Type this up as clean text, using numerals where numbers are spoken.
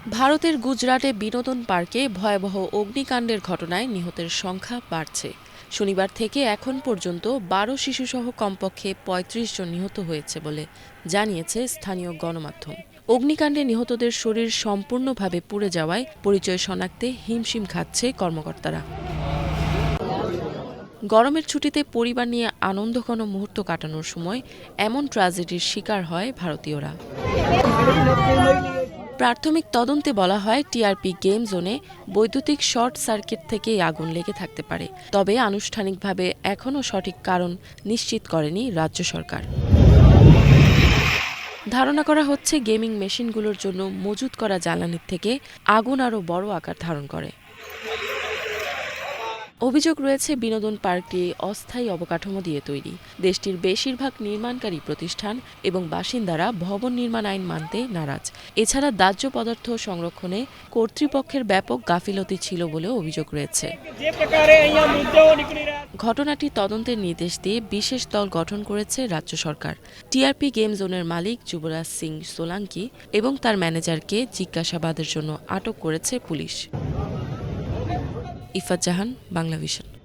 ভারতের গুজরাটে বিনোদন পার্কে ভয়াবহ অগ্নিকাণ্ডের ঘটনায় নিহতের সংখ্যা বাড়ছে। শনিবার থেকে এখন পর্যন্ত ১২ শিশুসহ কমপক্ষে ৩৫ জন নিহত হয়েছে বলে জানিয়েছে স্থানীয় গণমাধ্যম। অগ্নিকাণ্ডে নিহতদের শরীর সম্পূর্ণভাবে পুড়ে যাওয়ায় পরিচয় শনাক্তে হিমশিম খাচ্ছে কর্মকর্তারা। গরমের ছুটিতে পরিবার নিয়ে আনন্দঘন মুহূর্ত কাটানোর সময় এমন ট্র্যাজেডির শিকার হয় ভারতীয়রা। প্রাথমিক তদন্তে বলা হয়, টিআরপি গেম জোনে বৈদ্যুতিক শর্ট সার্কিট থেকেই আগুন লেগে থাকতে পারে। তবে আনুষ্ঠানিকভাবে এখনও সঠিক কারণ নিশ্চিত করেনি রাজ্য সরকার। ধারণা করা হচ্ছে, গেমিং মেশিনগুলোর জন্য মজুত করা জ্বালানির থেকে আগুন আরও বড় আকার ধারণ করে। অভিযোগ রয়েছে, বিনোদন পার্কটি অস্থায়ী অবকাঠামো দিয়ে তৈরি। দেশটির বেশিরভাগ নির্মাণকারী প্রতিষ্ঠান এবং বাসিন্দারা ভবন নির্মাণ আইন মানতে নারাজ। এছাড়া দাহ্য পদার্থ সংরক্ষণে কর্তৃপক্ষের ব্যাপক গাফিলতি ছিল বলেও অভিযোগ রয়েছে। ঘটনাটি তদন্তের নির্দেশ দিয়ে বিশেষ দল গঠন করেছে রাজ্য সরকার। টিআরপি গেম জোনের মালিক যুবরাজ সিং সোলাঙ্কি এবং তার ম্যানেজারকে জিজ্ঞাসাবাদের জন্য আটক করেছে পুলিশ। ইফাত জাহান, বাংলাভিশন।